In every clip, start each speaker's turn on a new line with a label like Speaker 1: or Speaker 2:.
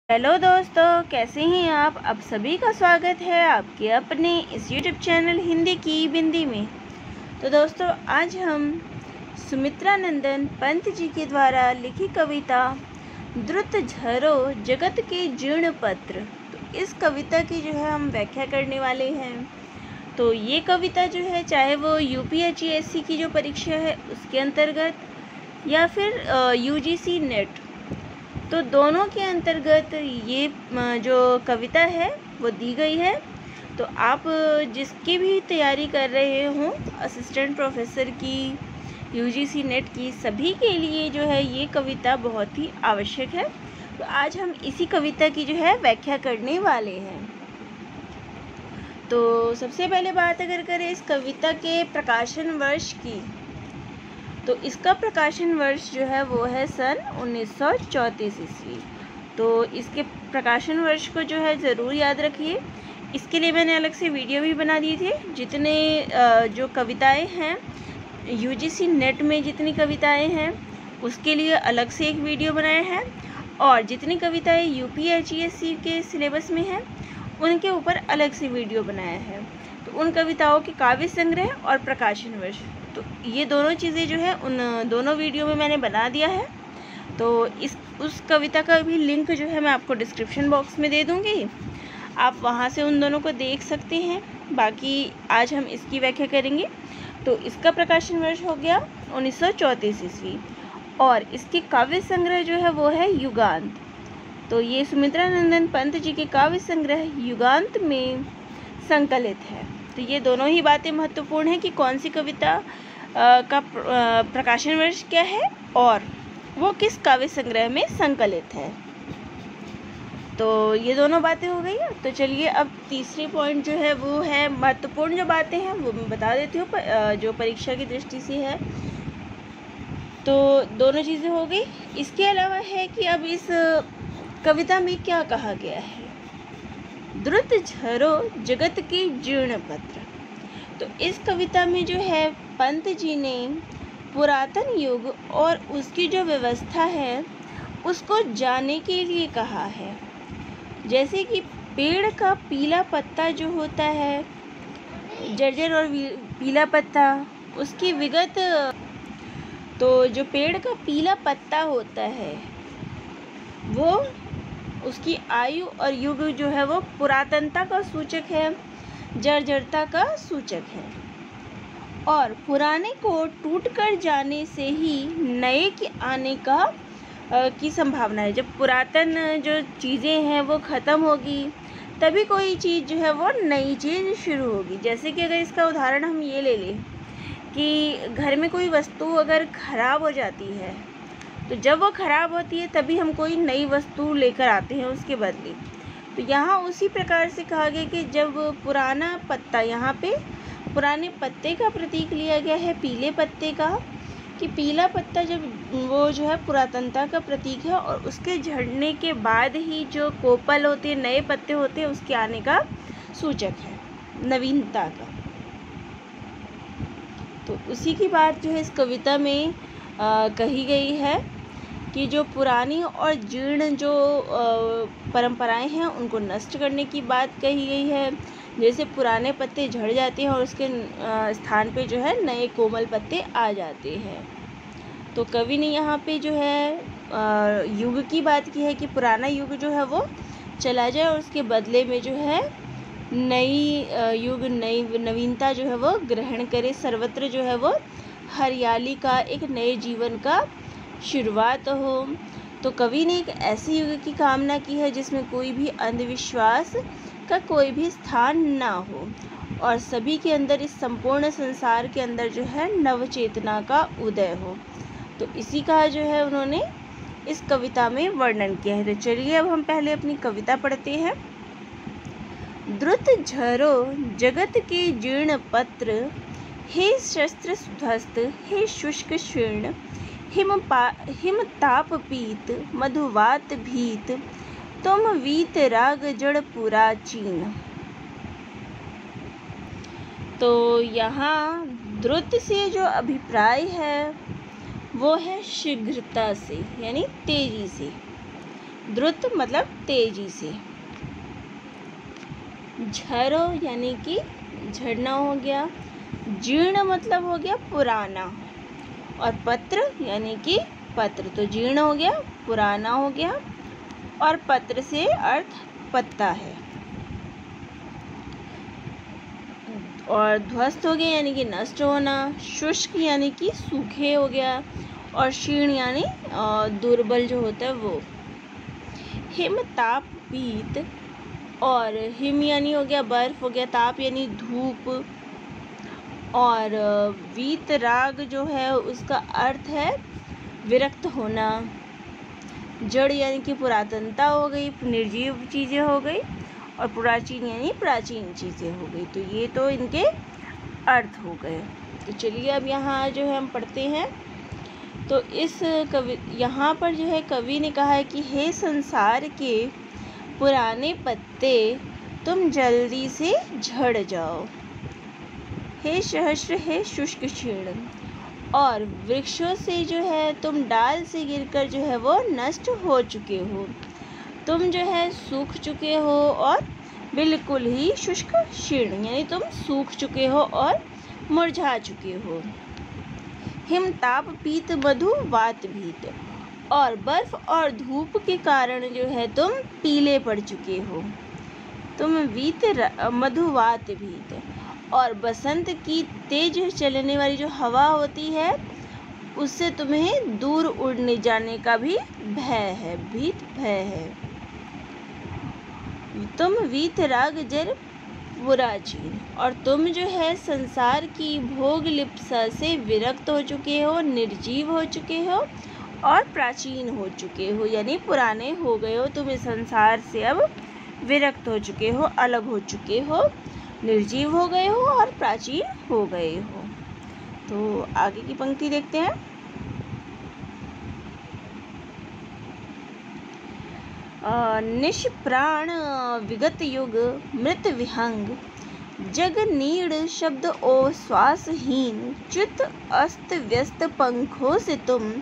Speaker 1: Hello दोस्तों, कैसे हैं आप सभी का स्वागत है आपके अपने इस यूट्यूब चैनल हिंदी की बिंदी में। तो दोस्तों, आज हम सुमित्रा नंदन पंत जी के द्वारा लिखी कविता द्रुत झरो जगत के जीर्ण पत्र, तो इस कविता की जो है हम व्याख्या करने वाले हैं। तो ये कविता जो है, चाहे वो यूपीएचईएससी की जो परीक्षा है उसके अंतर्गत या फिर यूजीसी नेट, तो दोनों के अंतर्गत ये जो कविता है वो दी गई है। तो आप जिसकी भी तैयारी कर रहे हों, असिस्टेंट प्रोफेसर की, यूजीसी नेट की, सभी के लिए जो है ये कविता बहुत ही आवश्यक है। तो आज हम इसी कविता की जो है व्याख्या करने वाले हैं। तो सबसे पहले बात अगर करें इस कविता के प्रकाशन वर्ष की, तो इसका प्रकाशन वर्ष जो है वो है सन 1934 ईस्वी। तो इसके प्रकाशन वर्ष को जो है ज़रूर याद रखिए। इसके लिए मैंने अलग से वीडियो भी बना दिए थे। जितने जो कविताएं हैं यूजीसी नेट में, जितनी कविताएं हैं उसके लिए अलग से एक वीडियो बनाया है, और जितनी कविताएं यूपीएचईएससी के सिलेबस में हैं उनके ऊपर अलग से वीडियो बनाया है। तो उन कविताओं के काव्य संग्रह और प्रकाशन वर्ष, तो ये दोनों चीज़ें जो है उन दोनों वीडियो में मैंने बना दिया है। तो उस कविता का भी लिंक जो है मैं आपको डिस्क्रिप्शन बॉक्स में दे दूँगी, आप वहाँ से उन दोनों को देख सकते हैं। बाकी आज हम इसकी व्याख्या करेंगे। तो इसका प्रकाशन वर्ष हो गया 1934 ईस्वी, और इसके काव्य संग्रह जो है वो है युगांत। तो ये सुमित्रा नंदन पंत जी के काव्य संग्रह युगांत में संकलित है। तो ये दोनों ही बातें महत्वपूर्ण हैं कि कौन सी कविता का प्रकाशन वर्ष क्या है और वो किस काव्य संग्रह में संकलित है। तो ये दोनों बातें हो गई। तो चलिए अब तीसरी पॉइंट जो है वो है महत्वपूर्ण जो बातें हैं वो मैं बता देती हूँ, जो परीक्षा की दृष्टि से है। तो दोनों चीज़ें हो गई। इसके अलावा है कि अब इस कविता में क्या कहा गया है। द्रुत झरो जगत के जीर्ण पत्र, तो इस कविता में जो है पंत जी ने पुरातन युग और उसकी जो व्यवस्था है उसको जानने के लिए कहा है। जैसे कि पेड़ का पीला पत्ता जो होता है, जर्जर और पीला पत्ता, उसकी विगत, तो जो पेड़ का पीला पत्ता होता है वो उसकी आयु और युग जो है वो पुरातनता का सूचक है, जर्जरता का सूचक है। और पुराने को टूटकर जाने से ही नए के आने की संभावना है। जब पुरातन जो चीज़ें हैं वो ख़त्म होगी तभी कोई चीज़ जो है वो नई चीज़ शुरू होगी। जैसे कि अगर इसका उदाहरण हम ये ले लें कि घर में कोई वस्तु अगर ख़राब हो जाती है, तो जब वो ख़राब होती है तभी हम कोई नई वस्तु लेकर आते हैं उसके बदले। तो यहाँ उसी प्रकार से कहा गया कि जब पुराना पत्ता, यहाँ पे पुराने पत्ते का प्रतीक लिया गया है, पीले पत्ते का, कि पीला पत्ता जब वो जो है पुरातनता का प्रतीक है, और उसके झड़ने के बाद ही जो कोपल होते हैं, नए पत्ते होते हैं, उसके आने का सूचक है, नवीनता का। तो उसी की बात जो है इस कविता में कही गई है कि जो पुरानी और जीर्ण जो परंपराएं हैं उनको नष्ट करने की बात कही गई है। जैसे पुराने पत्ते झड़ जाते हैं और उसके स्थान पे जो है नए कोमल पत्ते आ जाते हैं। तो कवि ने यहाँ पे जो है युग की बात की है कि पुराना युग जो है वो चला जाए और उसके बदले में जो है नई युग, नई नवीनता जो है वो ग्रहण करे, सर्वत्र जो है वो हरियाली का, एक नए जीवन का शुरुआत हो। तो कवि ने एक ऐसे युग की कामना की है जिसमें कोई भी अंधविश्वास का कोई भी स्थान ना हो, और सभी के अंदर, इस संपूर्ण संसार के अंदर जो है नव चेतना का उदय हो। तो इसी का जो है उन्होंने इस कविता में वर्णन किया है। तो चलिए अब हम पहले अपनी कविता पढ़ते हैं। द्रुत झरो जगत के जीर्ण पत्र, हे शस्त्र ध्वस्त, हे शुष्क शीर्ण, हिम ताप पीत, मधुवात भीत, तुम वीत राग जड़ पुराचीन। तो यहाँ द्रुत से जो अभिप्राय है वो है शीघ्रता से, यानी तेजी से। द्रुत मतलब तेजी से। झरो यानी कि झड़ना हो गया। जीर्ण मतलब हो गया पुराना। और पत्र यानी कि पत्र, तो जीर्ण हो गया, पुराना हो गया, और पत्र से अर्थ पत्ता है। और ध्वस्त हो गया यानी कि नष्ट होना। शुष्क यानी कि सूखे हो गया। और शीर्ण यानी दुर्बल जो होता है वो। हिम ताप पीत, और हिम यानी हो गया बर्फ हो गया, ताप यानी धूप, और वीतराग जो है उसका अर्थ है विरक्त होना। जड़ यानी कि पुरातनता हो गई, निर्जीव चीज़ें हो गई, और प्राचीन यानी प्राचीन चीज़ें हो गई। तो ये तो इनके अर्थ हो गए। तो चलिए अब यहाँ जो है हम पढ़ते हैं। तो इस यहाँ पर जो है कवि ने कहा है कि हे संसार के पुराने पत्ते तुम जल्दी से झड़ जाओ, हे सहस्र हे शुष्क क्षीण, और वृक्षों से जो है तुम डाल से गिरकर जो है वो नष्ट हो चुके हो। तुम जो है सूख चुके हो और बिल्कुल ही शुष्क क्षीण, यानी तुम सूख चुके हो और मुरझा चुके हो। हिम ताप पीत मधु वात भीत, और बर्फ और धूप के कारण जो है तुम पीले पड़ चुके हो। तुम वीत मधुवात भीत, और बसंत की तेज चलने वाली जो हवा होती है उससे तुम्हें दूर उड़ने जाने का भी भय है, भीत भय है। तुम वीतराग जर पुराचीन, और तुम जो है संसार की भोग लिप्सा से विरक्त हो चुके हो, निर्जीव हो चुके हो और प्राचीन हो चुके हो, यानी पुराने हो गए हो। तुम इस संसार से अब विरक्त हो चुके हो, अलग हो चुके हो, निर्जीव हो गए हो और प्राचीन हो गए हो। तो आगे की पंक्ति देखते हैं। निष्प्राण विगत युग मृत विहंग, जग नीड़ शब्द ओ श्वासहीन, च्युत अस्त व्यस्त पंखों से तुम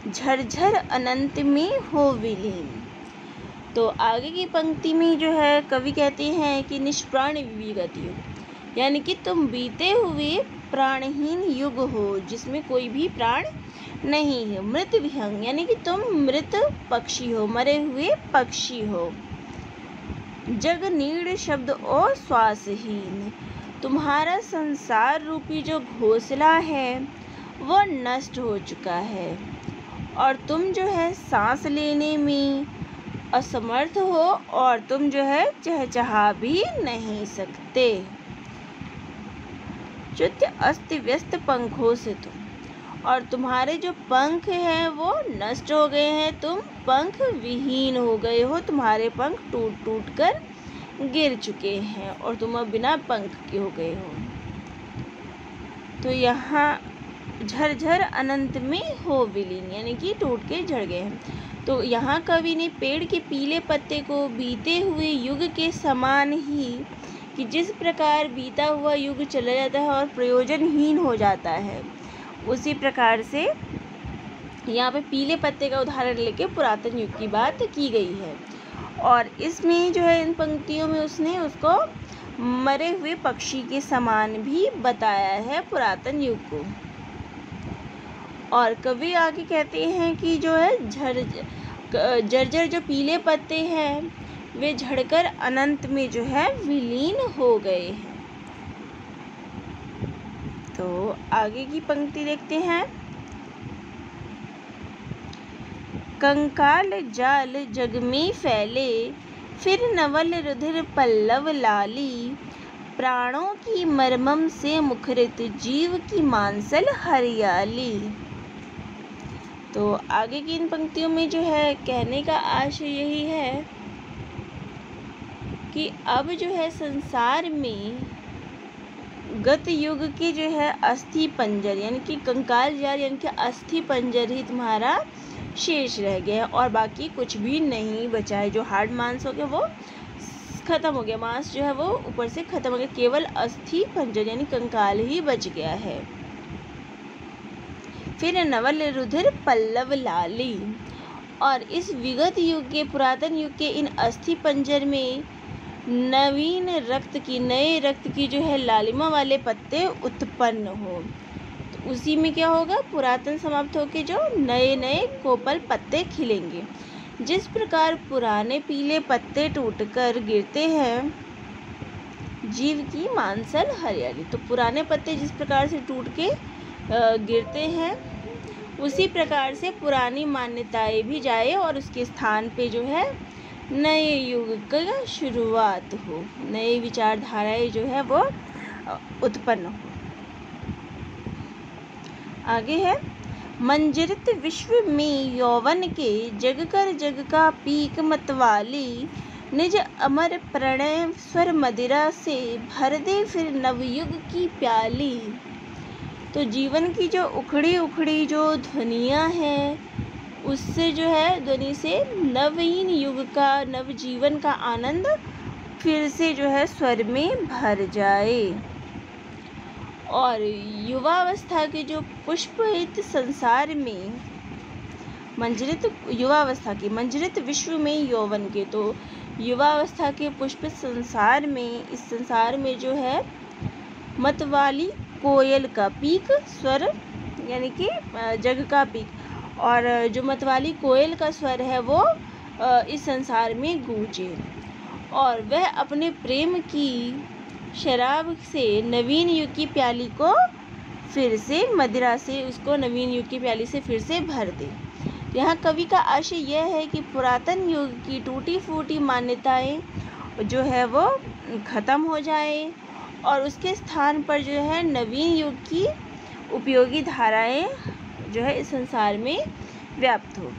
Speaker 1: झरझर अनंत में हो विलीन। तो आगे की पंक्ति में जो है कवि कहते हैं कि निष्प्राण विगत युग, यानी कि तुम बीते हुए प्राणहीन युग हो जिसमें कोई भी प्राण नहीं है। मृत विहंग यानी कि तुम मृत पक्षी हो, मरे हुए पक्षी हो। जग नीड़ शब्द और श्वासहीन, तुम्हारा संसार रूपी जो घोंसला है वो नष्ट हो चुका है और तुम जो है सांस लेने में असमर्थ हो और तुम जो है चहचहा भी नहीं सकते। च्युत अस्त व्यस्त पंखों से तुम, और तुम्हारे जो पंख हैं वो नष्ट हो गए हैं, तुम पंख विहीन हो गए हो, तुम्हारे पंख टूट टूट कर गिर चुके हैं और तुम अब बिना पंख के हो गए हो। तो यहाँ झरझर अनंत में हो विलीन यानी कि टूट के झड़ गए हैं। तो यहाँ कवि ने पेड़ के पीले पत्ते को बीते हुए युग के समान ही, कि जिस प्रकार बीता हुआ युग चला जाता है और प्रयोजनहीन हो जाता है, उसी प्रकार से यहाँ पे पीले पत्ते का उदाहरण लेके पुरातन युग की बात की गई है। और इसमें जो है इन पंक्तियों में उसने उसको मरे हुए पक्षी के समान भी बताया है पुरातन युग को। और कवि आगे कहते हैं कि जो है जर्जर जो पीले पत्ते हैं वे झड़कर अनंत में जो है विलीन हो गए हैं। तो आगे की पंक्ति देखते हैं। कंकाल जाल जग में फैले, फिर नवल रुधिर पल्लव लाली, प्राणों की मर्मम से मुखरित जीव की मांसल हरियाली। तो आगे की इन पंक्तियों में जो है कहने का आशय यही है कि अब जो है संसार में गत युग के जो है अस्थि पंजर यानी कि कंकाल जाल यानी कि अस्थि पंजर ही तुम्हारा शेष रह गया है और बाकी कुछ भी नहीं बचा है। जो हार्ड मांस हो गया वो खत्म हो गया, मांस जो है वो ऊपर से खत्म हो गया, केवल अस्थि पंजर यानी कंकाल ही बच गया है। फिर नवल रुधिर पल्लव लाली, और इस विगत युग के पुरातन युग के इन अस्थि पंजर में नए रक्त की जो है लालिमा वाले पत्ते उत्पन्न हो। तो उसी में क्या होगा, पुरातन समाप्त होकर जो नए नए कोपल पत्ते खिलेंगे। जिस प्रकार पुराने पीले पत्ते टूटकर गिरते हैं जीव की मांसल हरियाली। तो पुराने पत्ते जिस प्रकार से टूट के गिरते हैं उसी प्रकार से पुरानी मान्यताएं भी जाए और उसके स्थान पे जो है नए युग का शुरुआत हो, नई विचारधाराएं जो है वो उत्पन्न हो। आगे है, मंजरित विश्व में यौवन के जग कर जग का पीक मतवाली, निज अमर प्रणय स्वर मदिरा से भर दे फिर नवयुग की प्याली। तो जीवन की जो उखड़ी जो ध्वनियाँ हैं उससे जो है ध्वनि से नवीन युग का, नवजीवन का आनंद फिर से जो है स्वर में भर जाए। और युवावस्था के जो पुष्पित संसार में मंजरित युवावस्था की मंजरित विश्व में यौवन के, तो युवावस्था के पुष्पित संसार में, इस संसार में जो है मतवाली कोयल का पीक स्वर यानी कि जग का पीक, और जो मतवाली कोयल का स्वर है वो इस संसार में गूंजे और वह अपने प्रेम की शराब से नवीन युग की प्याली को फिर से मदिरा से उसको नवीन युग की प्याली से फिर से भर दे। यहाँ कवि का आशय यह है कि पुरातन युग की टूटी फूटी मान्यताएं जो है वो ख़त्म हो जाए और उसके स्थान पर जो है नवीन युग की उपयोगी धाराएं जो है इस संसार में व्याप्त हो।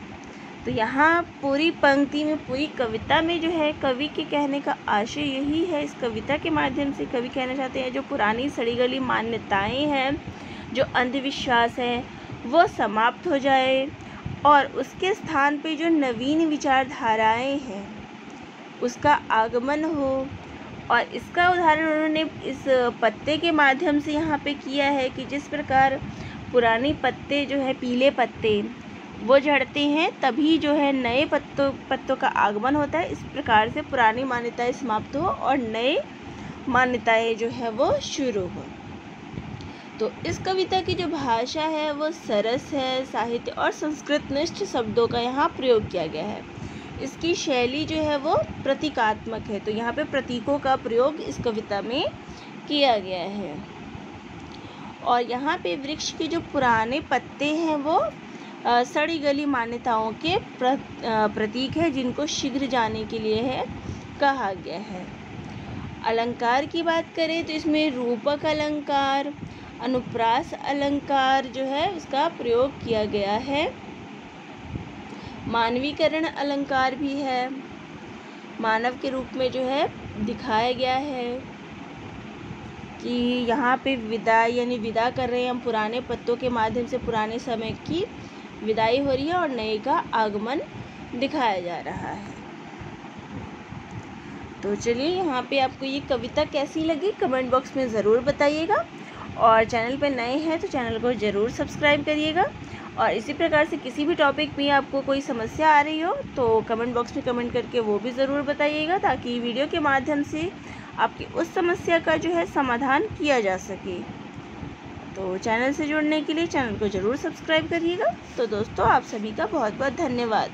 Speaker 1: तो यहाँ पूरी पंक्ति में, पूरी कविता में जो है कवि के कहने का आशय यही है। इस कविता के माध्यम से कवि कहना चाहते हैं जो पुरानी सड़ी गली मान्यताएं हैं, जो अंधविश्वास है, वो समाप्त हो जाए और उसके स्थान पे जो नवीन विचारधाराएं हैं उसका आगमन हो। और इसका उदाहरण उन्होंने इस पत्ते के माध्यम से यहाँ पे किया है कि जिस प्रकार पुराने पत्ते जो है पीले पत्ते वो झड़ते हैं तभी जो है नए पत्तों का आगमन होता है, इस प्रकार से पुरानी मान्यताएं समाप्त हो और नए मान्यताएं जो है वो शुरू हो। तो इस कविता की जो भाषा है वो सरस है, साहित्य और संस्कृतनिष्ठ शब्दों का यहाँ प्रयोग किया गया है। इसकी शैली जो है वो प्रतीकात्मक है, तो यहाँ पे प्रतीकों का प्रयोग इस कविता में किया गया है। और यहाँ पे वृक्ष के जो पुराने पत्ते हैं वो सड़ी गली मान्यताओं के प्रतीक है जिनको शीघ्र जाने के लिए है कहा गया है। अलंकार की बात करें तो इसमें रूपक अलंकार, अनुप्रास अलंकार जो है उसका प्रयोग किया गया है। मानवीकरण अलंकार भी है, मानव के रूप में जो है दिखाया गया है कि यहाँ पे विदाई यानी विदा कर रहे हैं हम, पुराने पत्तों के माध्यम से पुराने समय की विदाई हो रही है और नए का आगमन दिखाया जा रहा है। तो चलिए यहाँ पे आपको ये कविता कैसी लगी कमेंट बॉक्स में ज़रूर बताइएगा और चैनल पे नए हैं तो चैनल को ज़रूर सब्सक्राइब करिएगा। और इसी प्रकार से किसी भी टॉपिक में आपको कोई समस्या आ रही हो तो कमेंट बॉक्स में कमेंट करके वो भी ज़रूर बताइएगा ताकि वीडियो के माध्यम से आपकी उस समस्या का जो है समाधान किया जा सके। तो चैनल से जुड़ने के लिए चैनल को ज़रूर सब्सक्राइब करिएगा। तो दोस्तों आप सभी का बहुत बहुत धन्यवाद।